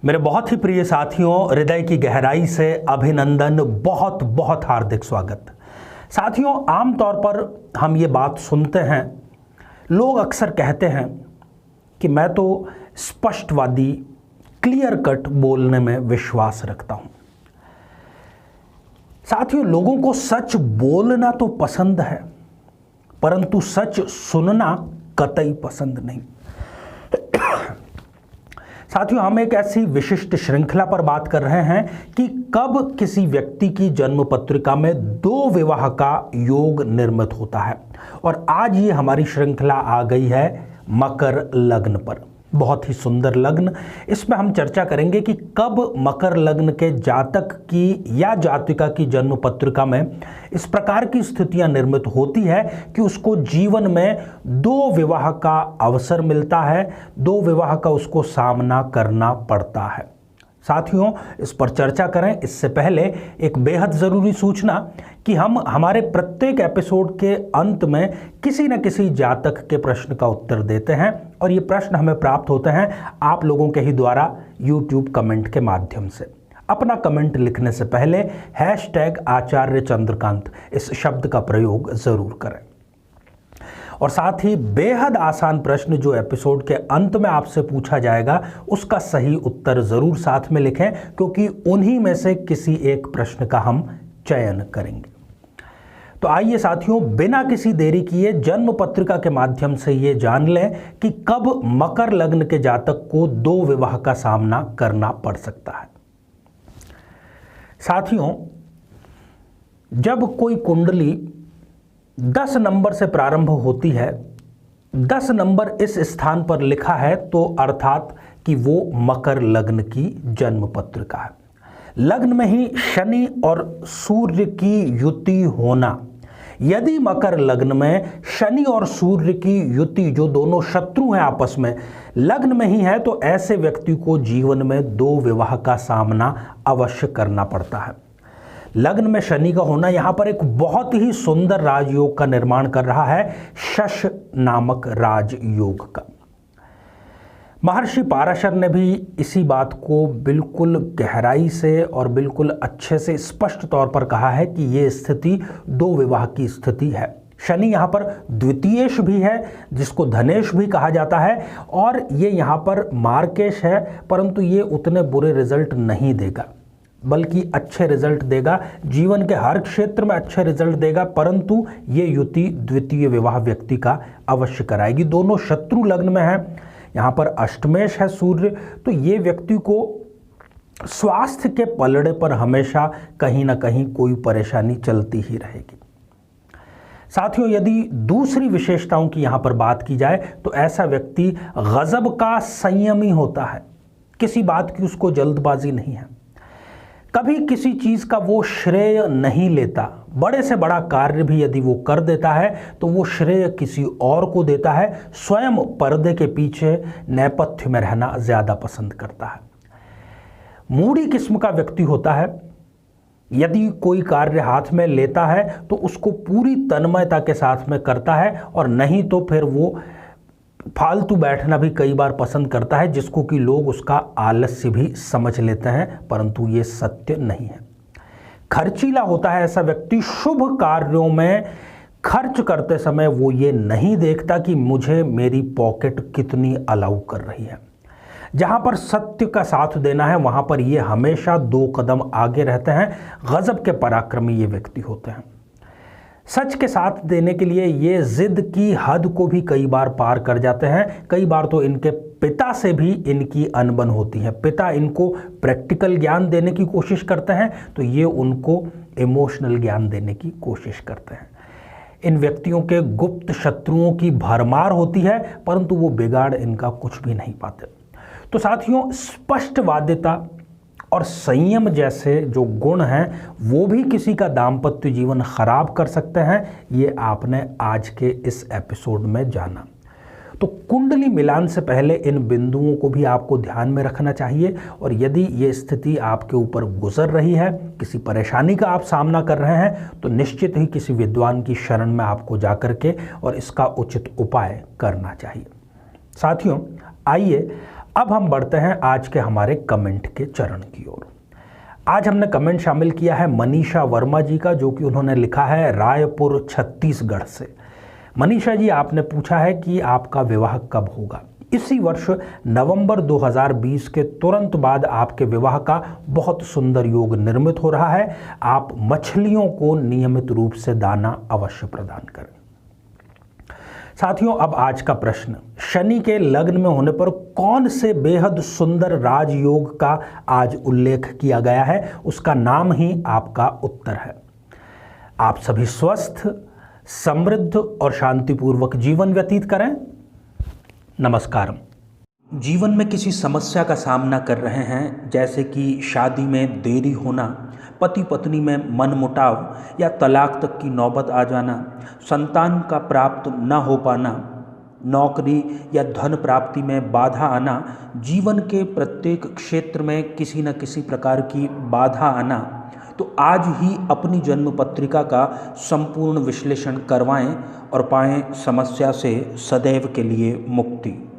मेरे बहुत ही प्रिय साथियों, हृदय की गहराई से अभिनंदन, बहुत बहुत हार्दिक स्वागत। साथियों, आमतौर पर हम ये बात सुनते हैं, लोग अक्सर कहते हैं कि मैं तो स्पष्टवादी, क्लियर कट बोलने में विश्वास रखता हूं। साथियों, लोगों को सच बोलना तो पसंद है, परंतु सच सुनना कतई पसंद नहीं। साथियों, हम एक ऐसी विशिष्ट श्रृंखला पर बात कर रहे हैं कि कब किसी व्यक्ति की जन्म पत्रिका में दो विवाह का योग निर्मित होता है। और आज ये हमारी श्रृंखला आ गई है मकर लग्न पर। बहुत ही सुंदर लग्न। इसमें हम चर्चा करेंगे कि कब मकर लग्न के जातक की या जातिका की जन्म पत्रिका में इस प्रकार की स्थितियां निर्मित होती है कि उसको जीवन में दो विवाह का अवसर मिलता है, दो विवाह का उसको सामना करना पड़ता है। साथियों, इस पर चर्चा करें इससे पहले एक बेहद ज़रूरी सूचना कि हम हमारे प्रत्येक एपिसोड के अंत में किसी न किसी जातक के प्रश्न का उत्तर देते हैं और ये प्रश्न हमें प्राप्त होते हैं आप लोगों के ही द्वारा YouTube कमेंट के माध्यम से। अपना कमेंट लिखने से पहले #आचार्य चंद्रकांत इस शब्द का प्रयोग ज़रूर करें। और साथ ही बेहद आसान प्रश्न जो एपिसोड के अंत में आपसे पूछा जाएगा उसका सही उत्तर ज़रूर साथ में लिखें, क्योंकि उन्हीं में से किसी एक प्रश्न का हम चयन करेंगे। तो आइए साथियों, बिना किसी देरी किए जन्म पत्रिका के माध्यम से ये जान लें कि कब मकर लग्न के जातक को दो विवाह का सामना करना पड़ सकता है। साथियों, जब कोई कुंडली 10 नंबर से प्रारंभ होती है, 10 नंबर इस स्थान पर लिखा है, तो अर्थात कि वो मकर लग्न की जन्म पत्रिका है। लग्न में ही शनि और सूर्य की युति होना, यदि मकर लग्न में शनि और सूर्य की युति, जो दोनों शत्रु हैं आपस में, लग्न में ही है, तो ऐसे व्यक्ति को जीवन में दो विवाह का सामना अवश्य करना पड़ता है। लग्न में शनि का होना यहाँ पर एक बहुत ही सुंदर राजयोग का निर्माण कर रहा है, शश नामक राजयोग का। महर्षि पाराशर ने भी इसी बात को बिल्कुल गहराई से और बिल्कुल अच्छे से स्पष्ट तौर पर कहा है कि ये स्थिति दो विवाह की स्थिति है। शनि यहाँ पर द्वितीयेश भी है, जिसको धनेश भी कहा जाता है, और ये यहाँ पर मार्केश है, परंतु ये उतने बुरे रिजल्ट नहीं देगा, बल्कि अच्छे रिजल्ट देगा, जीवन के हर क्षेत्र में अच्छे रिजल्ट देगा, परंतु ये युति द्वितीय विवाह व्यक्ति का अवश्य कराएगी। दोनों शत्रु लग्न में है, यहाँ पर अष्टमेश है सूर्य, तो ये व्यक्ति को स्वास्थ्य के पलड़े पर हमेशा कहीं ना कहीं कोई परेशानी चलती ही रहेगी। साथियों, यदि दूसरी विशेषताओं की यहाँ पर बात की जाए तो ऐसा व्यक्ति गजब का संयमी होता है, किसी बात की उसको जल्दबाजी नहीं है, कभी किसी चीज़ का वो श्रेय नहीं लेता। बड़े से बड़ा कार्य भी यदि वो कर देता है तो वो श्रेय किसी और को देता है, स्वयं पर्दे के पीछे नेपथ्य में रहना ज़्यादा पसंद करता है। मूढ़ी किस्म का व्यक्ति होता है, यदि कोई कार्य हाथ में लेता है तो उसको पूरी तन्मयता के साथ में करता है, और नहीं तो फिर वो फालतू बैठना भी कई बार पसंद करता है, जिसको कि लोग उसका आलस्य भी समझ लेते हैं, परंतु ये सत्य नहीं है। खर्चीला होता है ऐसा व्यक्ति, शुभ कार्यों में खर्च करते समय वो ये नहीं देखता कि मुझे मेरी पॉकेट कितनी अलाउ कर रही है। जहाँ पर सत्य का साथ देना है वहाँ पर ये हमेशा 2 कदम आगे रहते हैं। गजब के पराक्रमी ये व्यक्ति होते हैं। सच के साथ देने के लिए ये जिद की हद को भी कई बार पार कर जाते हैं। कई बार तो इनके पिता से भी इनकी अनबन होती है। पिता इनको प्रैक्टिकल ज्ञान देने की कोशिश करते हैं तो ये उनको इमोशनल ज्ञान देने की कोशिश करते हैं। इन व्यक्तियों के गुप्त शत्रुओं की भरमार होती है, परंतु वो बिगाड़ इनका कुछ भी नहीं पाते। तो साथियों, स्पष्टवादिता और संयम जैसे जो गुण हैं वो भी किसी का दाम्पत्य जीवन खराब कर सकते हैं, ये आपने आज के इस एपिसोड में जाना। तो कुंडली मिलान से पहले इन बिंदुओं को भी आपको ध्यान में रखना चाहिए, और यदि ये स्थिति आपके ऊपर गुजर रही है, किसी परेशानी का आप सामना कर रहे हैं, तो निश्चित ही किसी विद्वान की शरण में आपको जाकर के और इसका उचित उपाय करना चाहिए। साथियों, आइए अब हम बढ़ते हैं आज के हमारे कमेंट के चरण की ओर। आज हमने कमेंट शामिल किया है मनीषा वर्मा जी का, जो कि उन्होंने लिखा है रायपुर छत्तीसगढ़ से। मनीषा जी, आपने पूछा है कि आपका विवाह कब होगा। इसी वर्ष नवंबर 2020 के तुरंत बाद आपके विवाह का बहुत सुंदर योग निर्मित हो रहा है। आप मछलियों को नियमित रूप से दाना अवश्य प्रदान करें। साथियों, अब आज का प्रश्न, शनि के लग्न में होने पर कौन से बेहद सुंदर राजयोग का आज उल्लेख किया गया है, उसका नाम ही आपका उत्तर है। आप सभी स्वस्थ, समृद्ध और शांतिपूर्वक जीवन व्यतीत करें। नमस्कार। जीवन में किसी समस्या का सामना कर रहे हैं, जैसे कि शादी में देरी होना, पति पत्नी में मनमुटाव या तलाक तक की नौबत आ जाना, संतान का प्राप्त न हो पाना, नौकरी या धन प्राप्ति में बाधा आना, जीवन के प्रत्येक क्षेत्र में किसी न किसी प्रकार की बाधा आना, तो आज ही अपनी जन्म पत्रिका का संपूर्ण विश्लेषण करवाएं और पाएं समस्या से सदैव के लिए मुक्ति।